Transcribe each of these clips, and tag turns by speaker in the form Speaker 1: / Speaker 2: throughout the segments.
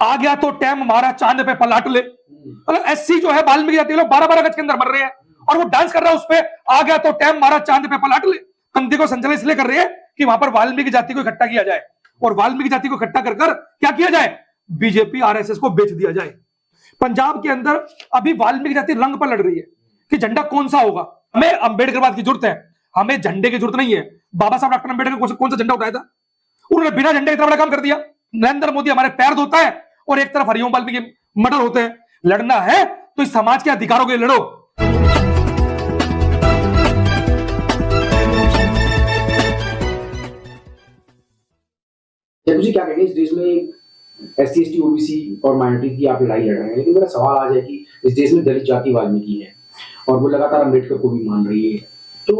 Speaker 1: आ गया तो टैम मारा चांद पे पलाट ले। मतलब एससी जो है वाल्मीकि जाति लोग 12-12 गज के अंदर मर रहे हैं और वो डांस कर रहा है उस पे, आ गया तो टैम मारा चांद पे पलाट ले। अंधे को संचालन इसलिए कर रही है कि वहां पर वाल्मीकि जाति को इकट्ठा किया जाए और वाल्मीकि जाति को इकट्ठा कर क्या किया जाए, बीजेपी आरएसएस को बेच दिया जाए। पंजाब के अंदर अभी वाल्मीकि जाति रंग पर लड़ रही है कि झंडा कौन सा होगा। हमें अंबेडकरवाद की जरूरत है, हमें झंडे की जरूरत नहीं है। बाबा साहब डॉक्टर अंबेडकर कौन सा झंडा उठाया था, उन्होंने बिना झंडे इतना बड़ा काम कर दिया। नरेंद्र मोदी हमारे पैर धोता है और एक तरफ हरिओम वाल्मीकि मर्डर होते हैं। लड़ना है तो इस समाज के अधिकारों के लिए लड़ो।
Speaker 2: जी क्या कहेंगे, इस देश में एससी एसटी ओबीसी और माइनॉरिटी की आप लड़ाई लड़ रहे हैं, लेकिन मेरा सवाल आज है कि इस देश में दलित जाति वाल्मीकि है और वो लगातार अम्बेडकर को भी मान रही है, तो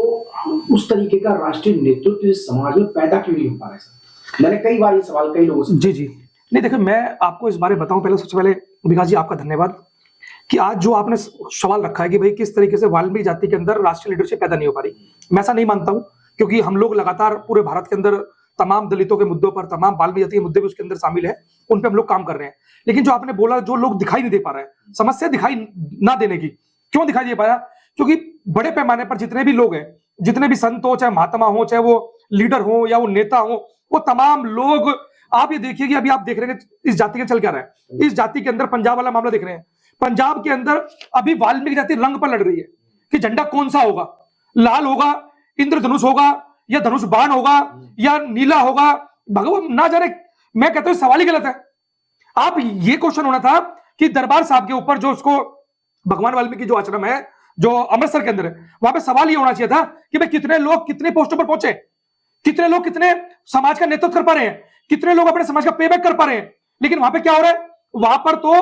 Speaker 2: उस तरीके का राष्ट्रीय नेतृत्व इस समाज में पैदा क्यों नहीं हो पा रहा है? मैंने कई बार ये सवाल कई लोगों से
Speaker 1: जी नहीं, देखिए मैं आपको इस बारे में बताऊं। पहले सबसे पहले विकास जी आपका धन्यवाद कि आज जो आपने सवाल रखा है कि भाई किस तरीके से वाल्मीकि जाति के अंदर राष्ट्रीय लीडरशिप पैदा नहीं हो पा रही, मैं ऐसा नहीं मानता हूं, क्योंकि हम लोग लगातार पूरे भारत के अंदर तमाम दलितों के मुद्दों पर, तमाम वाल्मीकि जाति के मुद्दे भी उसके अंदर शामिल है, उन पे हम लोग काम कर रहे हैं। लेकिन जो आपने बोला, जो लोग दिखाई नहीं दे पा रहे हैं, समस्या दिखाई ना देने की क्यों दिखाई दे पाया, क्योंकि बड़े पैमाने पर जितने भी लोग हैं, जितने भी संत हो, चाहे महात्मा हो, चाहे वो लीडर हो या वो नेता हो, वो तमाम लोग, आप ये देखिए कि अभी आप देख रहे हैं इस जाति के चल क्या रहा है। इस जाति के अंदर पंजाब वाला मामला देख रहे हैं, पंजाब के अंदर अभी वाल्मीकि जाति रंग पर लड़ रही है कि झंडा कौन सा होगा, लाल होगा, इंद्रधनुष होगा, या धनुष बाण होगा, या नीला होगा, भगवान ना जाने। मैं कहता हूं सवाल ही गलत है। आप ये क्वेश्चन होना था कि दरबार साहब के ऊपर जो उसको भगवान वाल्मीकि जो आश्रम है जो अमृतसर के अंदर है, वहां पे सवाल ये होना चाहिए था कि भाई कितने लोग कितने पोस्टों पर पहुंचे, कितने लोग कितने समाज का नेतृत्व कर पा रहे हैं, कितने लोग अपने समाज का पेबैक कर पा रहे हैं। लेकिन वहां पे क्या हो रहा है, वहां पर तो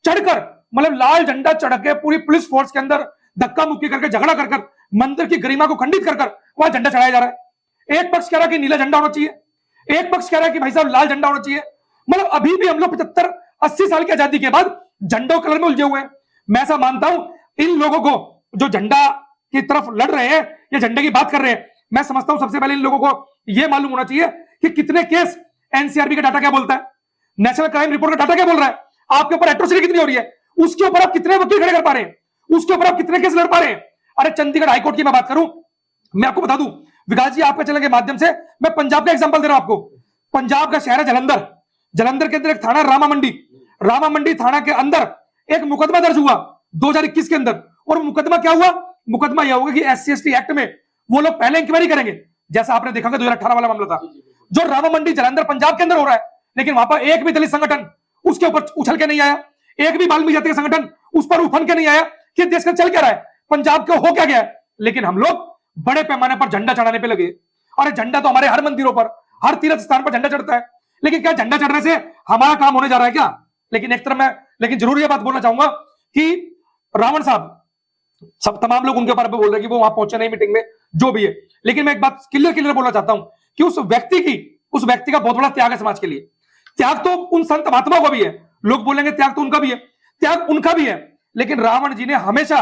Speaker 1: चढ़कर, मतलब लाल झंडा चढ़ के पूरी पुलिस फोर्स के अंदर धक्का मुक्की करके, झगड़ा कर मंदिर की गरिमा को खंडित कर वहां झंडा चढ़ाया जा रहा है। एक पक्ष कह रहा है कि नीला झंडा होना चाहिए, एक पक्ष कह रहा है कि भाई साहब लाल झंडा होना चाहिए। मतलब अभी भी हम लोग 75-80 साल की आजादी के बाद झंडों कलर में उलझे हुए हैं। मैं ऐसा मानता हूं इन लोगों को जो झंडा की तरफ लड़ रहे हैं या झंडे की बात कर रहे हैं, मैं समझता हूं सबसे पहले इन लोगों को यह मालूम होना चाहिए कि कितने केस, एनसीआरबी का डाटा क्या बोलता है, नेशनल क्राइम रिपोर्ट का डाटा क्या बोल रहा है, आपके ऊपर एट्रोसिटी कितनी हो रही है, उसके ऊपर आप कितने वकील खड़े कर पा रहे हैं, उसके ऊपर आप कितने केस लड़ पा रहे हैं। अरे चंडीगढ़ हाईकोर्ट की मैं बात करूं, मैं आपको बता दूं विकास जी, आपके चैनल के माध्यम से मैं पंजाब का एग्जांपल दे रहा हूं आपको। पंजाब का शहर है जलंधर, जलंधर के अंदर एक थाना रामा मंडी, रामा मंडी थाना के अंदर एक मुकदमा दर्ज हुआ 2021 के अंदर। और मुकदमा क्या हुआ, मुकदमा यह होगा कि एससी एसटी एक्ट में वो लोग पहले इंक्वायरी करेंगे, जैसा आपने देखा 2018 वाला मामला था जो रामा मंडी जलंधर पंजाब के अंदर हो रहा है। लेकिन वहां पर एक भी दलित संगठन उसके ऊपर उछल के नहीं आया, एक भी वाल्मीकि जाति का संगठन उस पर उफन के नहीं आया कि देश का चल क्या रहा है, पंजाब का हो क्या गया है। लेकिन हम लोग बड़े पैमाने पर झंडा चढ़ाने पे लगे। और झंडा तो हमारे हर मंदिरों पर, हर तीर्थ स्थान पर झंडा चढ़ता है। लेकिन क्या झंडा चढ़ने से हमारा काम होने जा रहा है क्या? लेकिन एक तरफ मैं लेकिन जरूर यह बात बोलना चाहूंगा कि रावण साहब, सब तमाम लोग उनके बारे में बोल रहे हैं कि वो वहां पहुंचे नहीं मीटिंग में, जो भी है। लेकिन मैं एक बात क्लियर बोलना चाहता हूं कि उस व्यक्ति का बहुत बड़ा त्याग है समाज के लिए। त्याग तो उन संत महात्माओं का भी है, लोग बोलेंगे त्याग तो उनका भी है, त्याग उनका भी है। लेकिन रावण जी ने हमेशा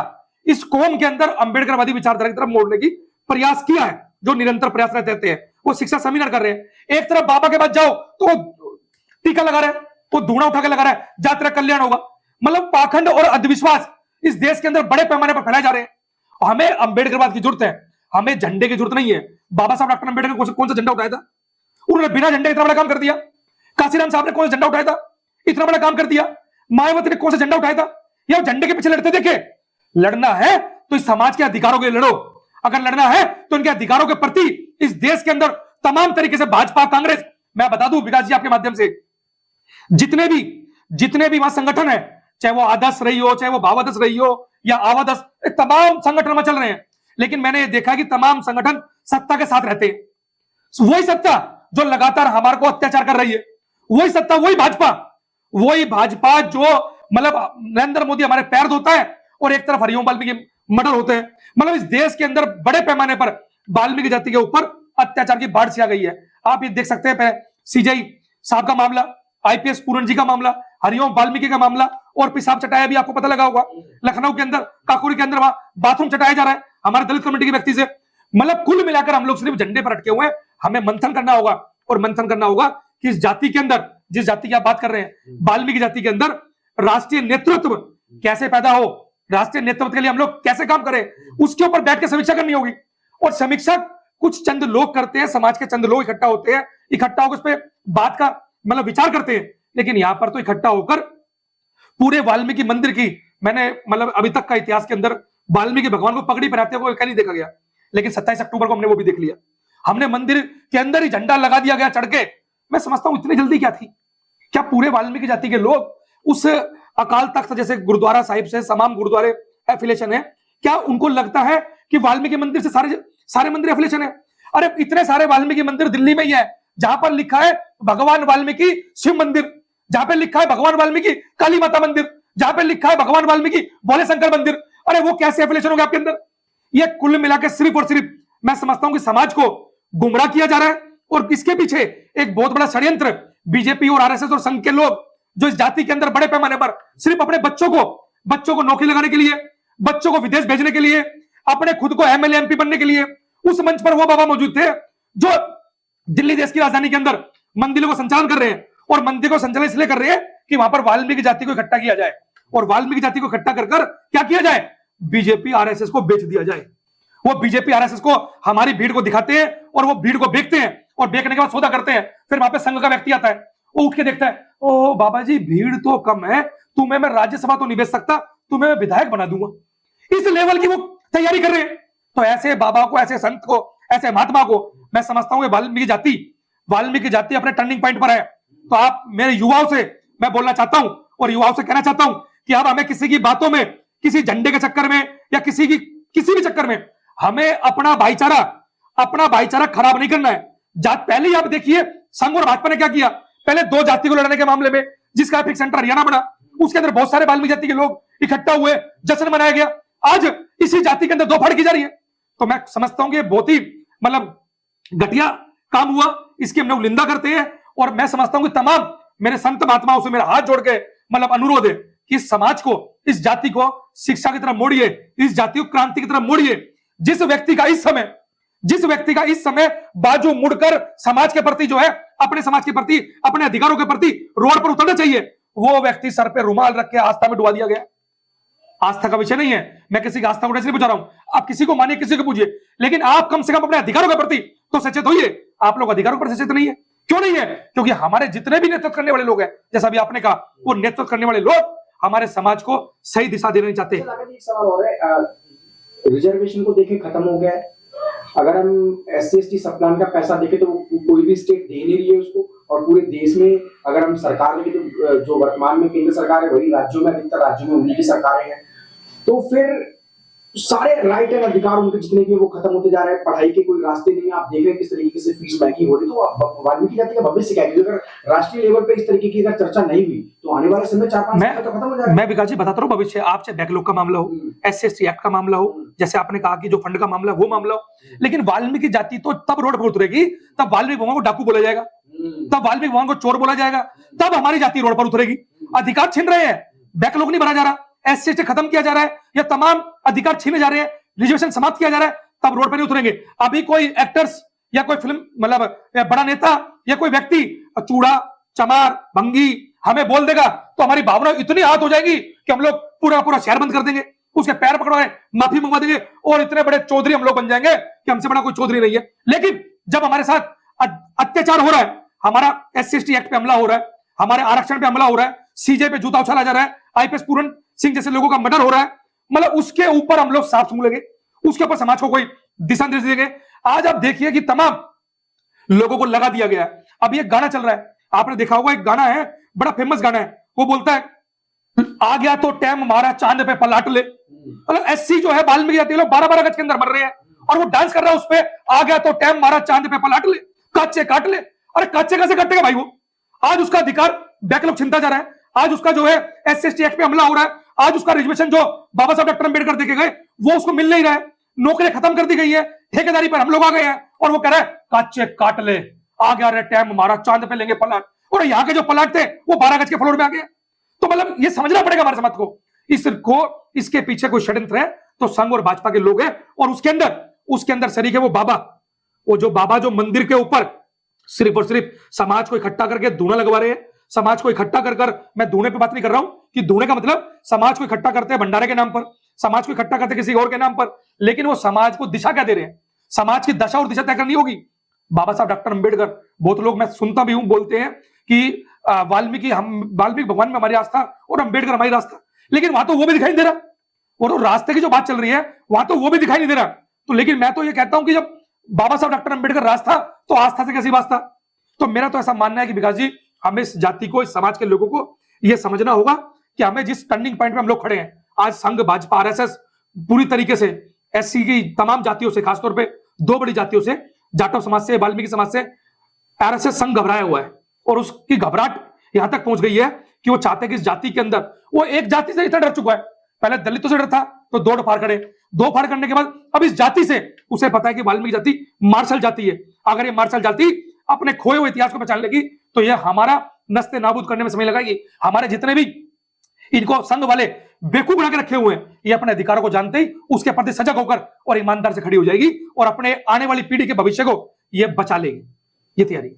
Speaker 1: इस कौम के अंदर अंबेडकरवादी विचारधारा की तरफ मोड़ने की प्रयास किया है, जो निरंतर प्रयास रहते हैं। वो शिक्षा सेमिनार कर रहे हैं, एक तरफ बाबा के पास जाओ तो टीका लगा रहे हैं, वो धूणा उठा के लगा रहा है, जा तेरा कल्याण होगा। मतलब पाखंड और अंधविश्वास इस देश के अंदर बड़े पैमाने पर फैलाए जा रहे हैं। और हमें अंबेडकरवाद की जरूरत है, हमें झंडे की जरूरत नहीं है। बाबा साहब डॉक्टर अंबेडकर कौन सा झंडा उठाया था, उन्होंने बिना झंडे इतना बड़ा काम कर दिया। काशीराम साहब ने कौन सा झंडा उठाया था, इतना बड़ा काम कर दिया। मायावती ने कौन सा झंडा उठाया था, या झंडे के पीछे लड़ते देखे। लड़ना है तो इस समाज के अधिकारों के लिए लड़ो। अगर लड़ना है तो इनके अधिकारों के प्रति इस देश के अंदर तमाम तरीके से भाजपा, कांग्रेस, मैं बता दूं विकास जी आपके माध्यम से, जितने भी वहां संगठन है, चाहे वो आदर्श रही हो, चाहे वो भावादर्श रही हो या आवादर्श, तमाम संगठन में चल रहे हैं। लेकिन मैंने ये देखा कि तमाम संगठन सत्ता के साथ रहते हैं। वही सत्ता जो लगातार हमारे को अत्याचार कर रही है, वही सत्ता, वही भाजपा जो मतलब नरेंद्र मोदी हमारे पैर धोता है और एक तरफ हरिओम वाल्मीकि मर्डर होते हैं। मतलब इस देश के अंदर बड़े पैमाने पर वाल्मीकि जाति के ऊपर अत्याचार की बाढ़ सी आ गई है। आप ये देख सकते हैं सीजेआई साहब का मामला, आईपीएस पूरन जी का मामला, हरिओम वाल्मीकि का मामला, और पेशाब चटाया भी आपको पता लगा होगा लखनऊ के अंदर, काकोरी के अंदर वहां बाथरूम चटाया जा रहा है हमारे दलित कम्युनिटी के व्यक्ति से। मतलब कुल मिलाकर हम लोग सिर्फ झंडे पर अटके हुए हैं। हमें मंथन करना होगा, और मंथन करना होगा कि इस जाति के अंदर जिस जाति की आप बात कर रहे हैं, वाल्मीकि जाति के अंदर राष्ट्रीय नेतृत्व कैसे पैदा हो, राष्ट्रीय नेतृत्व के लिए हम लोग कैसे काम करें, उसके ऊपर बैठ के समीक्षा करनी होगी। और समीक्षा कुछ चंद लोग करते हैं, समाज के चंद लोग इकट्ठा होते हैं, इकट्ठा होकर उस पर बात का मतलब विचार करते हैं। लेकिन यहां पर तो इकट्ठा होकर पूरे वाल्मीकि मंदिर की, मैंने मतलब अभी तक का इतिहास के अंदर वाल्मीकि भगवान को पगड़ी पहनाते हुए कहीं नहीं देखा गया, लेकिन 27 अक्टूबर को हमने वो भी देख लिया। हमने मंदिर के अंदर ही झंडा लगा दिया गया चढ़ के। मैं समझता हूं इतनी जल्दी क्या थी? क्या पूरे वाल्मीकि जाति के लोग उस अकाल तख्त जैसे गुरुद्वारा साहिब से तमाम गुरुद्वारे एफिलेशन है, क्या उनको लगता है कि वाल्मीकि मंदिर से सारे मंदिर एफिलेशन है? अरे इतने सारे वाल्मीकि मंदिर दिल्ली में ही है, जहां पर लिखा है भगवान वाल्मीकि शिव मंदिर, जहां पे लिखा है भगवान वाल्मीकि काली माता मंदिर, जहां पे लिखा है भगवान वाल्मीकि भोले शंकर मंदिर। अरे वो कैसे एफिलेशन हो गया आपके अंदर? ये कुल मिला के सिर्फ और सिर्फ मैं समझता हूं कि समाज को गुमराह किया जा रहा है, और इसके पीछे एक बहुत बड़ा षड्यंत्र बीजेपी और आरएसएस और संघ के लोग जो इस जाति के अंदर बड़े पैमाने पर सिर्फ अपने बच्चों को नौकरी लगाने के लिए, बच्चों को विदेश भेजने के लिए, अपने खुद को एमएलए एमपी बनने के लिए, उस मंच पर वो बाबा मौजूद थे जो दिल्ली देश की राजधानी के अंदर मंदिरों को संचालन कर रहे हैं। और मंदिर को संचालन इसलिए कर रहे हैं कि वहां पर वाल्मीकि जाति को इकट्ठा किया जाए, और वाल्मीकि जाति को इकट्ठा कर क्या किया जाए? बीजेपी आरएसएस को बेच दिया जाए। वो बीजेपी आरएसएस को हमारी भीड़ को दिखाते हैं और वो भीड़ को बेचते हैं, और बेचने के बाद सौदा करते हैं। फिर वहां पे संघ का व्यक्ति आता है, वो उठ के देखता है, ओ बाबा जी भीड़ तो कम है, तुम्हें मैं राज्यसभा तो नहीं बेच सकता, तुम्हें मैं विधायक बना दूंगा। इस लेवल की वो तैयारी कर रहे हैं। तो ऐसे बाबा को, ऐसे संत को, ऐसे महात्मा को मैं समझता हूं वाल्मीकि जाति अपने टर्निंग पॉइंट पर है। तो आप मेरे युवाओं से मैं बोलना चाहता हूं और युवाओं से कहना चाहता हूं कि अब हमें किसी की बातों में, किसी झंडे के चक्कर में या किसी भी चक्कर में हमें अपना भाईचारा खराब नहीं करना है। पहले ही आप देखिए संघ और भाजपा ने क्या किया। पहले दो जाति को लड़ने के मामले में जिसका एपिक सेंटर हरियाणा बना, उसके अंदर बहुत सारे वाल्मीकि जाति के लोग इकट्ठा हुए, जश्न मनाया गया। आज इसी जाति के अंदर दो फाड़ की जा रही है। तो मैं समझता हूं कि बहुत ही मतलब घटिया काम हुआ, इसकी हम लोग निंदा करते हैं। और मैं समझता हूं कि तमाम मेरे संत महात्माओं से मेरा हाथ जोड़ के मतलब अनुरोध है कि इस समाज को, इस जाति को शिक्षा की तरफ मोड़िए, इस जाति को क्रांति की तरफ मोड़िए। जिस व्यक्ति का इस समय बाजू मुड़कर समाज के प्रति जो है, अपने समाज के प्रति, अपने अधिकारों के प्रति रोड पर उतरना चाहिए, वो व्यक्ति सर पे रुमाल रख के आस्था में डुबा दिया गया। आस्था का विषय नहीं है, मैं किसी की आस्था को नहीं बुझा रहा हूं। आप किसी को मानिए, किसी को पूछिए, लेकिन आप कम से कम अपने अधिकारों के प्रति तो सचेत होइए। आप लोग अधिकारों पर सचेत नहीं है। क्यों नहीं है? क्योंकि हमारे जितने भी नेतृत्व करने वाले लोग हैं, जैसा भी आपने कहा, वो नेतृत्व करने वाले लोग हमारे समाज को सही दिशा देना नहीं चाहते।
Speaker 2: एक सवाल और है, रिजर्वेशन को देखें खत्म हो गया है। अगर हम SC/ST सब प्लान का पैसा देखें तो कोई भी स्टेट दे नहीं रही है उसको, और पूरे देश में अगर हम सरकार देखें तो जो वर्तमान में केंद्र सरकार है वही राज्यों में, अधिकतर राज्यों में उन्हीं की सरकारें हैं। तो फिर सारे राइट एंड अधिकार उनके जितने भी वो खत्म होते जा रहे हैं। पढ़ाई के कोई रास्ते नहीं है। आप देख रहे हैं किस तरीके से फीस बैंकिंग हो रही है। तो वाल्मीकि जाति का भविष्य क्या है? अगर राष्ट्रीय लेवल पे इस तरीके की अगर चर्चा नहीं हुई तो आने वाले समय 4-5 साल तो खत्म हो जाएगा।
Speaker 1: मैं विकास जी बताता हूँ भविष्य। आप चाहे बैकलॉग का मामला हो, SC/ST एक्ट का मामला हो, जैसे आपने कहा कि जो फंड का मामला वो मामला हो, लेकिन वाल्मीकि जाति तो तब रोड पर उतरेगी तब वाल्मीकि भगवान को डाकू बोला जाएगा, तब वाल्मीकि भगवान को चोर बोला जाएगा, तब हमारी जाति रोड पर उतरेगी। अधिकार छीन रहे हैं, बैकलॉग नहीं भरा जा रहा, SC/ST खत्म किया जा रहा है, या तमाम अधिकार छीने जा रहे हैं, रिजर्वेशन समाप्त किया जा रहा है, तब रोड पर नहीं उतरेंगे। अभी कोई एक्टर्स या कोई फिल्म मतलब बड़ा नेता या कोई व्यक्ति चूड़ा चमार भंगी हमें बोल देगा तो हमारी भावना इतनी आहत हो जाएगी कि हम लोग पूरा शहर बंद कर देंगे, उसके पैर पकड़वाए माफी मंगवा देंगे, और इतने बड़े चौधरी हम लोग बन जाएंगे कि हमसे बड़ा कोई चौधरी नहीं है। लेकिन जब हमारे साथ अत्याचार हो रहा है, हमारा SC/ST एक्ट पे हमला हो रहा है, हमारे आरक्षण पे हमला हो रहा है, CJ पे जूता उछाला जा रहा है, IPS पूरन सिंह जैसे लोगों का मर्डर हो रहा है, मतलब उसके ऊपर हम लोग साफ सूंघ लेंगे, उसके ऊपर समाज को कोई दिशा निर्देश देंगे। आज आप देखिए कि तमाम लोगों को लगा दिया गया है। अब ये गाना चल रहा है, आपने देखा होगा, एक गाना है, बड़ा फेमस गाना है, वो बोलता है आ गया तो टैम मारा चांद पे पलाट ले। मतलब SC जो है वाल्मीकि जाति लोग 12-12 गज के अंदर मर रहे हैं और वो डांस कर रहा है उस पे, आ गया तो टैम मारा चांद पे पलाट ले, कच्चे काट ले। अरे कच्चे कैसे कटेगा भाई? वो आज उसका अधिकार बैकलॉग छिनता जा रहा है, आज उसका जो है SC/ST एक्ट पे हमला हो रहा है, आज उसका रिजर्वेशन जो बाबा साहब डॉक्टर अम्बेडकर देके गए वो उसको मिल नहीं रहा है, नौकरियां खत्म कर दी गई है, ठेकेदारी पर हम लोग आ गए हैं, और वो कह रहा है कच्चे काट ले, आ गया रे टाइम मारा चांद पे लेंगे पलाट। और यहाँ के जो पलाट थे वो 12 गज के फ्लोर में आ गए। तो मतलब ये समझना पड़ेगा हमारे समाज को, इसके पीछे कोई षड्यंत्र है तो संघ और भाजपा के लोग हैं, और उसके अंदर शरीक है वो बाबा जो मंदिर के ऊपर सिर्फ और सिर्फ समाज को इकट्ठा करके धूना लगवा रहे हैं, समाज को इकट्ठा कर कर, मैं धूने पे बात नहीं कर रहा हूं कि धूने का मतलब समाज को इकट्ठा करते हैं भंडारे के नाम पर, समाज को इकट्ठा करते किसी और के नाम पर, लेकिन वो समाज को दिशा क्या दे रहे हैं? समाज की दशा और दिशा तय करनी होगी। बाबा साहब डॉक्टर अंबेडकर, बहुत लोग मैं सुनता भी हूं बोलते हैं कि वाल्मीकि भगवान में हमारी आस्था और अंबेडकर हमारी आस्था, लेकिन वहां तो वो भी दिखाई नहीं दे रहा, और रास्ते की जो बात चल रही है वहां तो वो भी दिखाई नहीं दे रहा। तो लेकिन मैं तो ये कहता हूं कि जब बाबा साहब डॉक्टर अंबेडकर रास्ता, तो आस्था से कैसी वास्ता? तो मेरा तो ऐसा मानना है कि विकास जी, हमें इस जाति को, इस समाज के लोगों को यह समझना होगा कि हमें जिस टर्निंग पॉइंट पे हम लोग खड़े हैं आज, संघ, भाजपा, आरएसएस पूरी तरीके से एससी की तमाम जातियों से, खासतौर पे दो बड़ी जातियों से, जाटव समाज से, वाल्मीकि समाज से, आरएसएस संघ घबराया हुआ है, और उसकी घबराहट यहां तक पहुंच गई है कि वो चाहते हैं कि इस जाति के अंदर, वो एक जाति से इतना डर चुका है, पहले दलितों से डर था तो दो फाड़ खड़े, दो फाड़ करने के बाद अब इस जाति से उसे पता है कि वाल्मीकि जाति मार्शल जाति है, अगर ये मार्शल जाति अपने खोए हुए इतिहास को पहचान लेगी तो यह हमारा नस्ते नाबूद करने में समय लगाएगी। हमारे जितने भी इनको संघ वाले बेवकूफ बना के रखे हुए हैं, ये अपने अधिकारों को जानते ही उसके प्रति सजग होकर और ईमानदार से खड़ी हो जाएगी और अपने आने वाली पीढ़ी के भविष्य को ये बचा लेगी। ये तैयारी।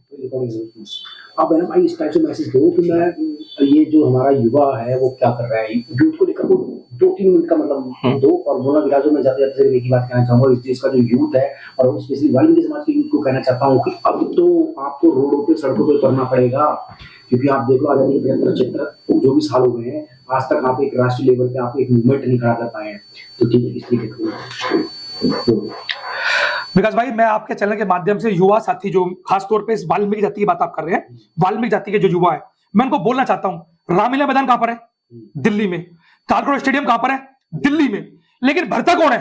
Speaker 2: आप है ना भाई इस टाइप से मैसेज दो कि मैं ये जो हमारा युवा है वो क्या कर रहा है, यूथ को लेकर वो 2-3 मिनट का मतलब दो, और बोला विकास जो मैं जाते जाते सिर्फ एक ही बात कहना चाहूंगा, इस देश का जो यूथ है और स्पेशली वाल्मीकि समाज के यूथ को कहना चाहता हूँ कि अब तो आपको रोडों पे, सड़कों पे उतरना पड़ेगा, क्योंकि आप देख लो आजादी के 75 जो भी साल हो गए हैं, आज तक आप एक राष्ट्रीय लेवल पे आप एक मूवमेंट नहीं खड़ा कर पाए हैं। तो ठीक है, इस तरीके से
Speaker 1: विकास भाई, मैं आपके चैनल के माध्यम से युवा साथी जो खासतौर पे इस वाल्मीकि जाति की बात आप कर रहे हैं, वाल्मीकि जाति के जो युवा है, मैं उनको बोलना चाहता हूं, रामलीला मैदान कहां पर है? दिल्ली में। तालकटोरा स्टेडियम कहां पर है? दिल्ली में। लेकिन भरता कौन है?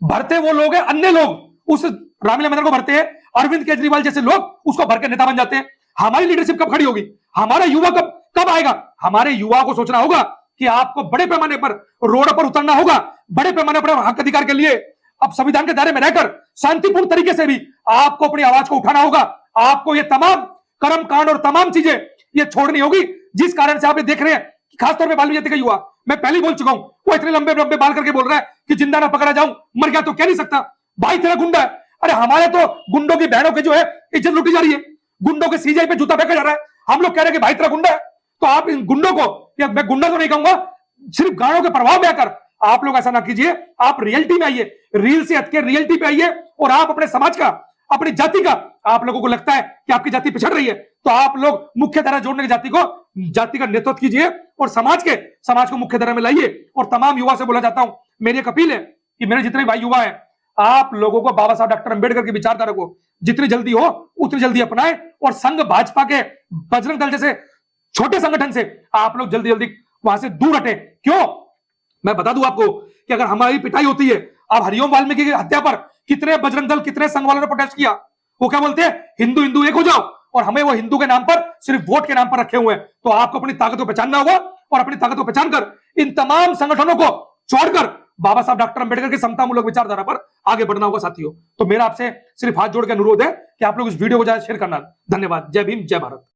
Speaker 1: भरते वो लोग हैं, अन्य लोग उस रामलीला मैदान को भरते हैं, अरविंद केजरीवाल जैसे लोग उसको भर के नेता बन जाते हैं। हमारी लीडरशिप कब खड़ी होगी? हमारा युवा कब आएगा? हमारे युवा को सोचना होगा कि आपको बड़े पैमाने पर रोड पर उतरना होगा, बड़े पैमाने पर हक अधिकार के लिए अब संविधान के दायरे में रहकर शांतिपूर्ण तरीके से भी आपको अपनी आवाज को उठाना होगा। आपको ये तमाम कर्म कांड और तमाम चीजें ये छोड़नी होगी जिस कारण से आप ये देख रहे हैं कि खासतौर पे वाल्मीकि जाति का युवा, मैं पहले ही बोल चुका हूं, वो इतने लंबे लंबे बाल करके बोल रहा है कि जिंदा ना पकड़ा जाऊं, मर गया तो कह नहीं सकता भाई तेरा गुंडा है। अरे हमारे तो गुंडों की बहनों की जो है इज्जत लूटी जा रही है, गुंडों के सीजीआई पे जूता फेंका जा रहा है, हम लोग कह रहे हैं कि भाई तेरा गुंडा है। तो आप इन गुंडों को, या मैं गुंडा तो नहीं कहूंगा, सिर्फ गानों के प्रभाव में आकर आप लोग ऐसा ना कीजिए, आप रियलिटी में आइए, रील से हटके रियलिटी पे आइए, और आप अपने समाज का, अपनी जाति का, आप लोगों को लगता है कि आपकी जाति पिछड़ रही है, तो आप लोग मुख्य धारा जोड़ने की जाति का नेतृत्व कीजिए और समाज को मुख्य धारा में लाइए। और तमाम युवा से बोला जाता हूं, मेरी एक अपील है कि मेरे जितने भाई युवा हैं, आप लोगों को बाबा साहब डॉक्टर अंबेडकर की विचारधारा को जितनी जल्दी हो उतनी जल्दी अपनाएं, और संघ, भाजपा के, बजरंग दल जैसे छोटे संगठन से आप लोग जल्दी जल्दी वहां से दूर हटे। क्यों? मैं बता दूं आपको कि अगर हमारी पिटाई होती है, अब हरिओम वाल्मीकि की हत्या पर कितने बजरंग दल, कितने संघ वालों ने प्रोटेस्ट किया, वो क्या बोलते हैं, हिंदू हिंदू एक हो जाओ, और हमें वो हिंदू के नाम पर, सिर्फ वोट के नाम पर रखे हुए हैं। तो आपको अपनी ताकत को पहचानना होगा, और अपनी ताकत को पहचान कर इन तमाम संगठनों को छोड़कर बाबा साहब डॉक्टर अंबेडकर की समतामूलक विचारधारा पर आगे बढ़ना होगा साथियों। तो मेरा आपसे सिर्फ हाथ जोड़ के अनुरोध है कि आप लोग इस वीडियो को ज्यादा शेयर करना। धन्यवाद। जय भीम, जय भारत।